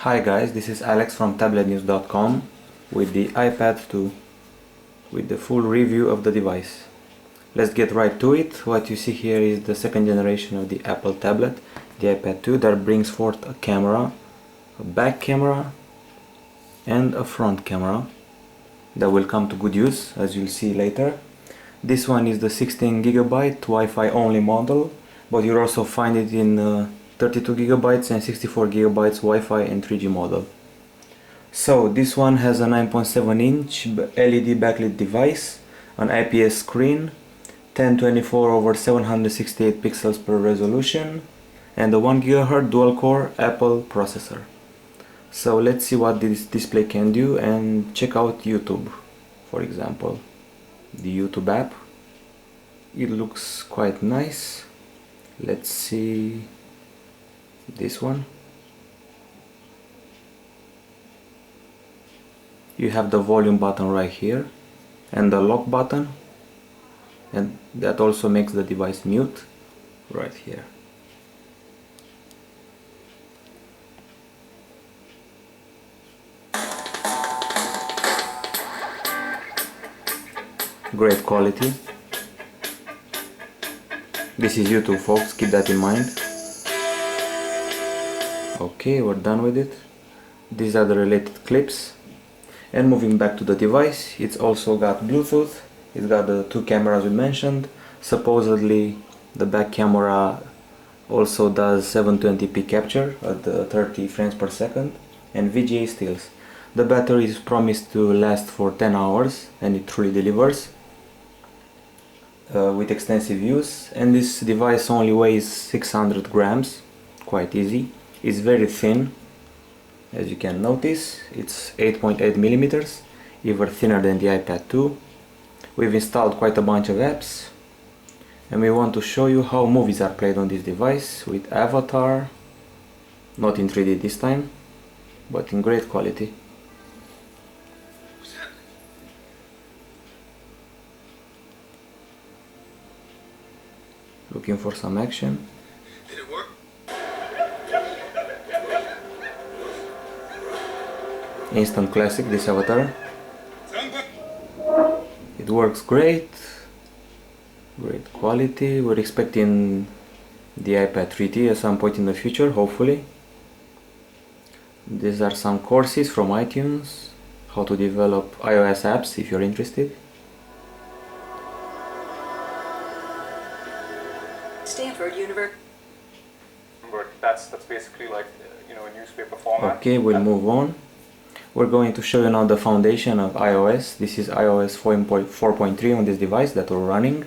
Hi guys, this is Alex from Tablet-News.com with the iPad 2 with the full review of the device. Let's get right to it. What you see here is the second generation of the Apple tablet, the iPad 2, that brings forth a camera, a back camera and a front camera that will come to good use, as you'll see later. This one is the 16GB Wi-Fi only model, but you'll also find it in 32GB and 64GB Wi-Fi and 3G model. So this one has a 9.7-inch LED backlit device, an IPS screen, 1024/768 pixels per resolution, and a 1 GHz dual-core Apple processor. So let's see what this display can do and check out YouTube, for example. The YouTube app. It looks quite nice. Let's see this one. You have the volume button right here and the lock button, and that also makes the device mute right here. Great quality. This is YouTube, folks, keep that in mind. Okay, we're done with it. These are the related clips. And moving back to the device, it's also got Bluetooth. It's got the two cameras we mentioned. Supposedly the back camera also does 720p capture at 30 frames per second and VGA stills. The battery is promised to last for 10 hours and it truly delivers with extensive use. And this device only weighs 600 grams, quite easy. It's very thin, as you can notice. It's 8.8 millimeters, even thinner than the iPad 2. We've installed quite a bunch of apps, and we want to show you how movies are played on this device with Avatar, not in 3D this time, but in great quality. Looking for some action. Did it work? Instant classic, this Avatar. It works great. Great quality. We're expecting the iPad 3T at some point in the future, hopefully. These are some courses from iTunes, how to develop iOS apps if you're interested. Stanford University. That's basically like a newspaper format. Okay, we'll move on. We're going to show you now the foundation of iOS. This is iOS 4.3 on this device that we're running.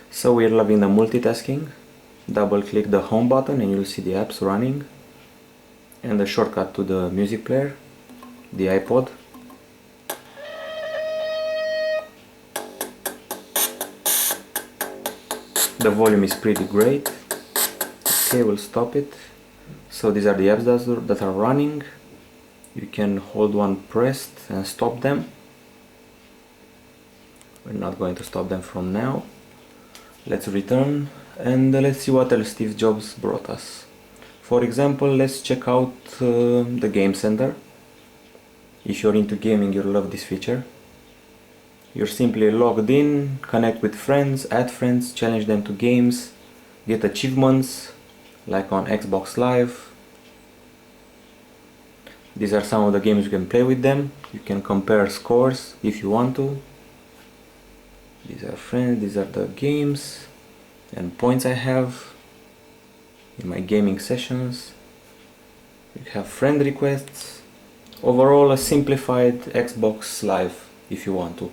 So we're loving the multitasking. Double click the home button and you'll see the apps running. And the shortcut to the music player, the iPod. The volume is pretty great. Okay, we'll stop it. So these are the apps that are running. You can hold one pressed and stop them. We're not going to stop them from now. Let's return and let's see what else Steve Jobs brought us. For example, let's check out the Game Center. If you're into gaming, you'll love this feature. You're simply logged in, connect with friends, add friends, challenge them to games, get achievements like on Xbox Live. These are some of the games you can play with them. You can compare scores if you want to. These are friends, these are the games and points I have in my gaming sessions. You have friend requests. Overall, a simplified Xbox Live if you want to.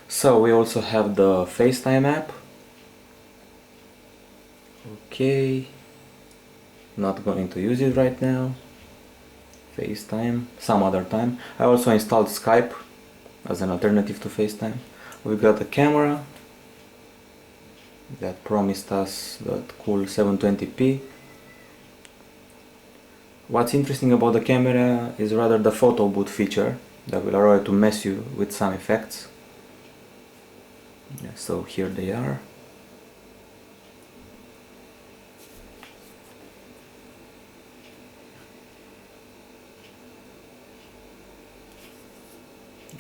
So we also have the FaceTime app. Okay, not going to use it right now. FaceTime some other time. I also installed Skype as an alternative to FaceTime. We've got the camera that promised us that cool 720p. What's interesting about the camera is rather the photo booth feature that will allow you to mess you with some effects. Yeah, so here they are.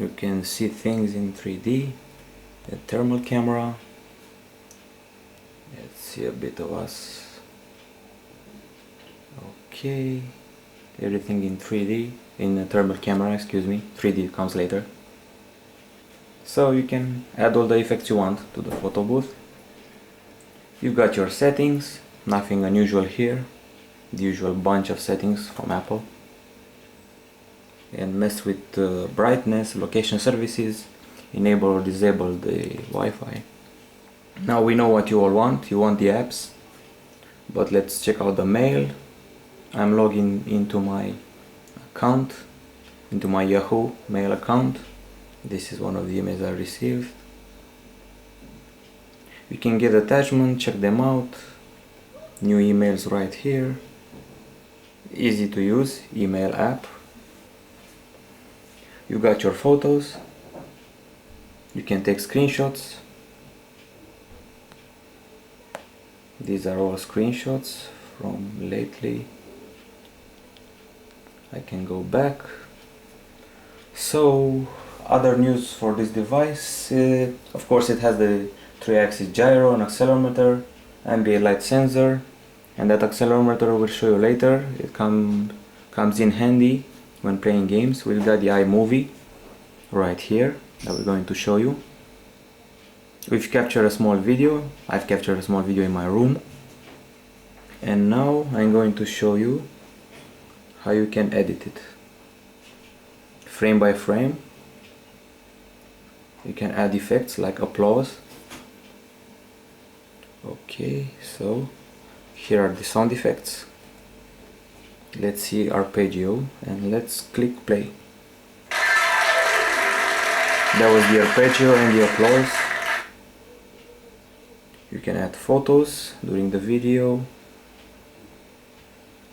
You can see things in 3D. The thermal camera. Let's see a bit of us. Okay, everything in 3D, in a thermal camera, excuse me. 3D comes later. So you can add all the effects you want to the photo booth. You got your settings, nothing unusual here. The usual bunch of settings from Apple. And mess with brightness, location services, enable or disable the Wi-Fi. Now we know what you all want. You want the apps, but let's check out the mail. I'm logging into my account, into my Yahoo mail account. This is one of the emails I received. You can get attachments, check them out. New emails right here. Easy to use email app. You got your photos. You can take screenshots. These are all screenshots from lately. I can go back. So, other news for this device. Of course, it has the 3-axis gyro, an accelerometer, ambient light sensor, and that accelerometer will show you later. It comes in handy when playing games. We've got the iMovie right here that we're going to show you. We've captured a small video. I've captured a small video in my room, and now I'm going to show you how you can edit it frame by frame. You can add effects like applause. Okay, so here are the sound effects. Let's see arpeggio and let's click play. That was the arpeggio and the applause. You can add photos during the video,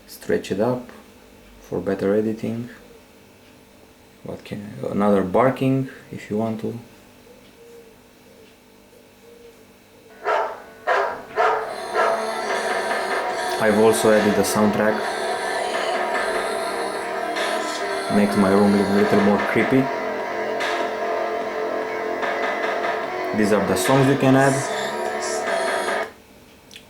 stretch it up for better editing. Another barking if you want to. I've also added a soundtrack. Makes my room look a little more creepy. These are the songs you can add.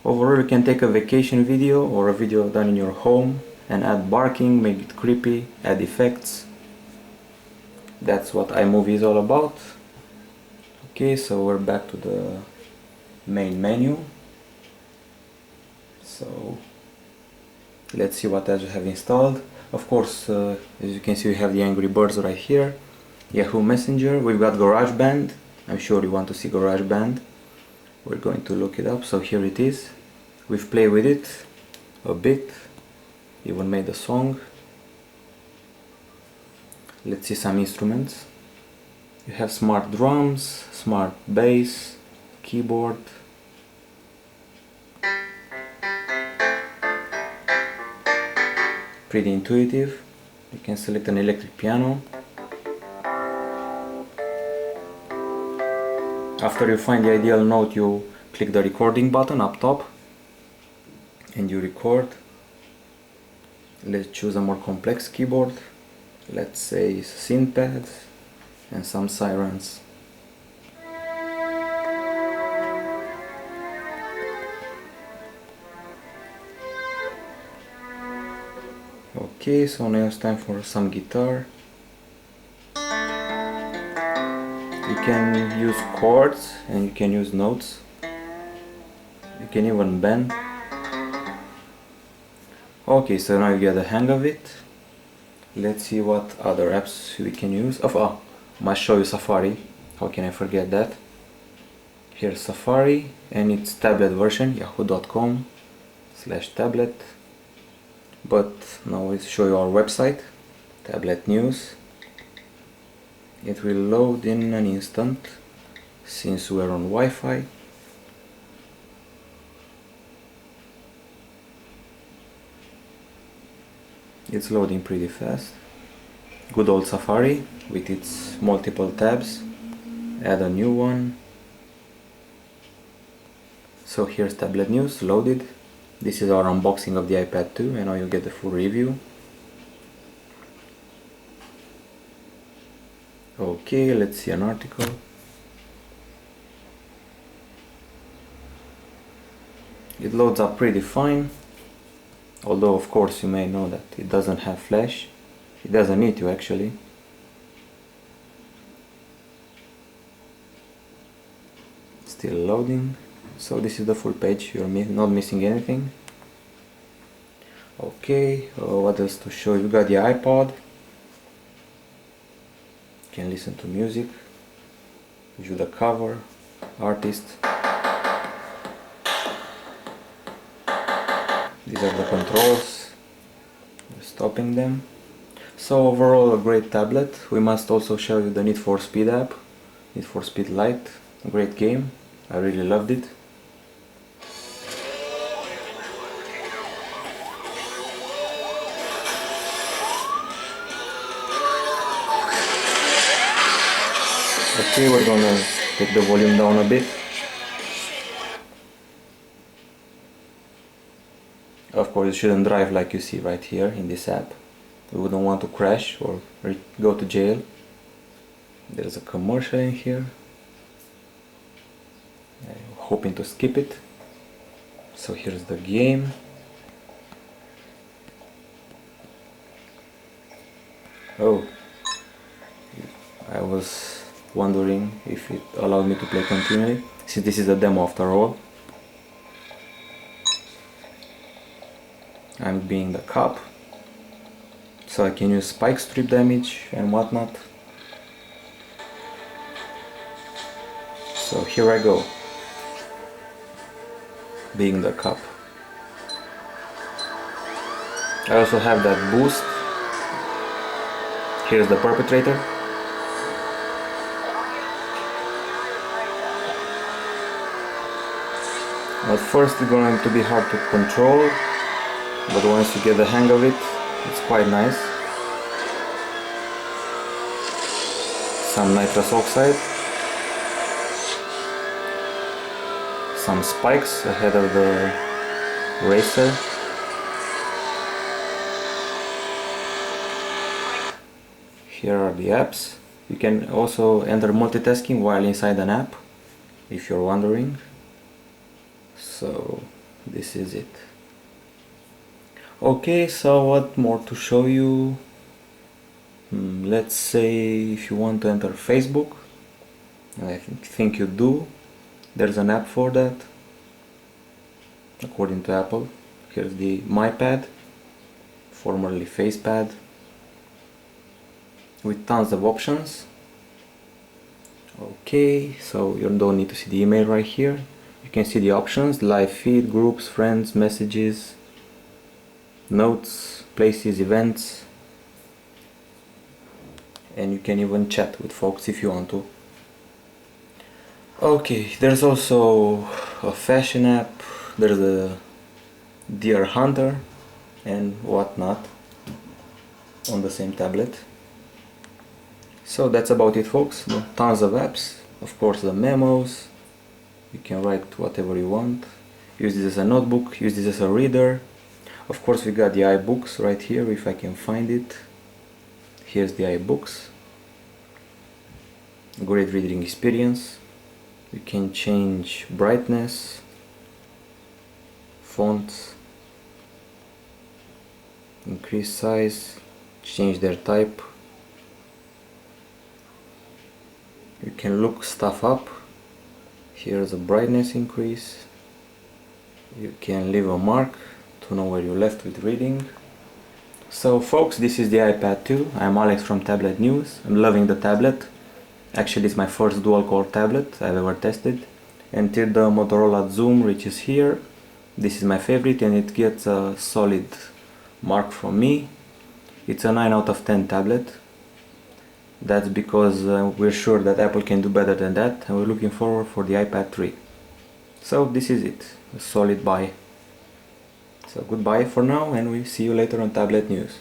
Overall, you can take a vacation video or a video done in your home and add barking, make it creepy, add effects. That's what iMovie is all about. Okay, so we're back to the main menu. So let's see what else we have installed. Of course, as you can see, we have the Angry Birds right here. Yahoo Messenger. We've got GarageBand. I'm sure you want to see GarageBand. We're going to look it up. So here it is. We've played with it a bit. Even made a song. Let's see some instruments. You have smart drums, smart bass, keyboard. Pretty intuitive. You can select an electric piano. After you find the ideal note, you click the recording button up top and you record. Let's choose a more complex keyboard. Let's say synth pads and some sirens. Okay, so now it's time for some guitar. You can use chords and you can use notes. You can even bend. Okay, so now you get the hang of it. Let's see what other apps we can use. Must show you Safari. How can I forget that? Here's Safari and its tablet version, yahoo.com/tablet. But now we'll show you our website, Tablet News. It will load in an instant since we're on Wi-Fi. It's loading pretty fast. Good old Safari with its multiple tabs. Add a new one. So here's Tablet News loaded. This is our unboxing of the iPad 2 and now you get the full review. Okay, let's see an article. It loads up pretty fine, although of course you may know that it doesn't have flash. It doesn't need to actually. Still loading. So this is the full page, you're not missing anything. Okay, what else to show you? We got the iPod. You can listen to music, view the cover, artist. These are the controls, stopping them. So overall a great tablet. We must also show you the Need for Speed app, Need for Speed Lite, a great game. I really loved it. Okay, we're gonna take the volume down a bit. Of course, you shouldn't drive like you see right here in this app. We wouldn't want to crash or go to jail. There's a commercial in here. I'm hoping to skip it. So here's the game. Oh, I was wondering if it allowed me to play continually, since this is a demo after all. I'm being the cop, so I can use spike strip damage and whatnot. So here I go, being the cop. I also have that boost. Here's the perpetrator. At first it's going to be hard to control, but once you get the hang of it, it's quite nice. Some nitrous oxide, some spikes ahead of the racer. Here are the apps. You can also enter multitasking while inside an app, if you're wondering. So this is it. Okay, so what more to show you? Let's say if you want to enter Facebook, and I think you do, there's an app for that, according to Apple. Here's the MyPad, formerly FacePad, with tons of options. Okay, so you don't need to see the email right here. You can see the options: live feed, groups, friends, messages, notes, places, events, and you can even chat with folks if you want to. Okay, there's also a fashion app, there's a deer hunter and whatnot on the same tablet. So that's about it, folks. Tons of apps, of course the memos, you can write whatever you want, use this as a notebook, use this as a reader. Of course we got the iBooks right here, if I can find it. Here's the iBooks. Great reading experience. You can change brightness, fonts, increase size, change their type. You can look stuff up. Here's a brightness increase. You can leave a mark to know where you left with reading. So folks, this is the iPad 2. I'm Alex from Tablet News. I'm loving the tablet. Actually, it's my first dual-core tablet I've ever tested. Until the Motorola Zoom reaches here, this is my favorite and it gets a solid mark from me. It's a 9 out of 10 tablet. That's because we're sure that Apple can do better than that, and we're looking forward for the iPad 3. So this is it, a solid buy. So goodbye for now, and we'll see you later on Tablet News.